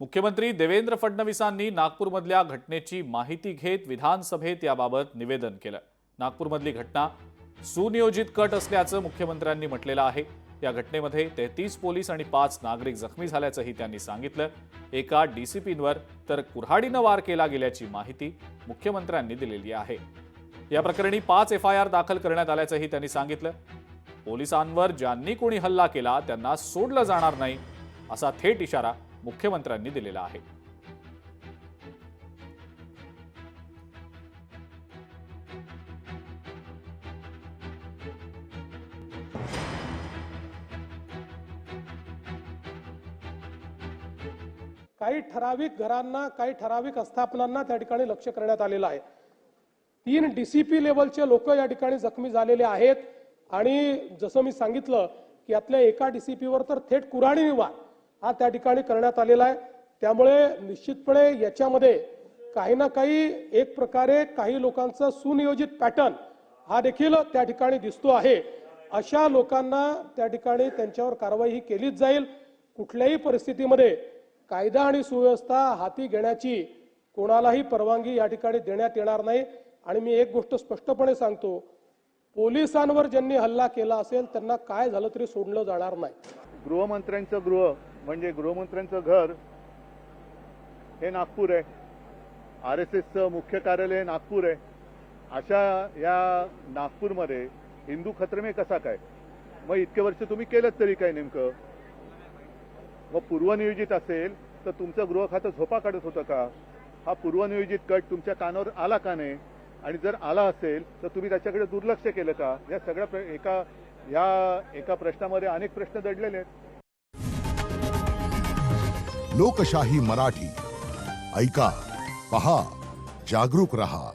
मुख्यमंत्री देवेंद्र फडणवीसांनी नागपूरमधल्या घटनेची माहिती घेत विधानसभेत याबाबत निवेदन केलं। नागपूरमधली घटना सुनियोजित कट असल्याचं मुख्यमंत्र्यांनी म्हटलेलं आहे। या घटनेमध्ये 33 पोलीस आणि 5 नागरिक जखमी झाल्याचंही त्यांनी सांगितलं। एका डीसीपींवर तर कुऱ्हाडीनं वार केला गेल्याची माहिती मुख्यमंत्र्यांनी दिलेली आहे। या प्रकरणी 5 एफआयआर दाखल करण्यात आल्याचंही त्यांनी सांगितलं। पोलिसांवर ज्यांनी कोणी हल्ला केला त्यांना सोडलं जाणार नाही असा थेट इशारा मुख्यमंत्र्यांनी दिलेला आहे। काही ठराविक घरांना काही ठराविक आस्थापनांना त्या ठिकाणी लक्ष करण्यात आलेलं आहे। 3 डीसीपी लेवलचे लोक या ठिकाणी जखमी झालेले आहेत आणि जसं मी सांगितलं की यातल्या एका डीसीपीवर तर थेट कुऱ्हाडीने वार हा त्या ठिकाणी करण्यात आलेला आहे। त्यामुळे निश्चितपणे याच्यामध्ये काही ना काही एक प्रकारे काही लोकांचा सुनियोजित पॅटर्न हा देखील त्या ठिकाणी दिसतो आहे। अशा लोकांना त्या ठिकाणी त्यांच्यावर कारवाई ही केलीच जाईल। कुठल्याही परिस्थितीमध्ये कायदा आणि सुव्यवस्था हाती घेण्याची कोणालाही परवानगी या ठिकाणी देण्यात येणार नाही। आणि मी एक गोष्ट स्पष्टपणे सांगतो, पोलिसांवर ज्यांनी हल्ला केला असेल त्यांना काय झालं तरी सोडलं जाणार नाही। गृहमंत्र्यांचं गृह म्हणजे गृहमंत्र्यांचं घर हे नागपूर आहे। RSSचं मुख्य कार्यालय नागपूर आहे। अशा या नागपूरमध्ये हिंदू खतरमे कसा काय? मग इतके वर्ष तुम्ही केलं तरी काय नेमकं? मग पूर्वनियोजित असेल तर तुमचं गृह खातं झोपा काढत होतं का? हा पूर्वनियोजित कट तुमच्या कानावर आला का नाही? आणि जर आला असेल तर तुम्ही त्याच्याकडे दुर्लक्ष केलं का? या सगळ्या एका प्रश्नामध्ये अनेक प्रश्न दडलेले आहेत। लोकशाही मराठी ऐका, पहा, जागरूक रहा।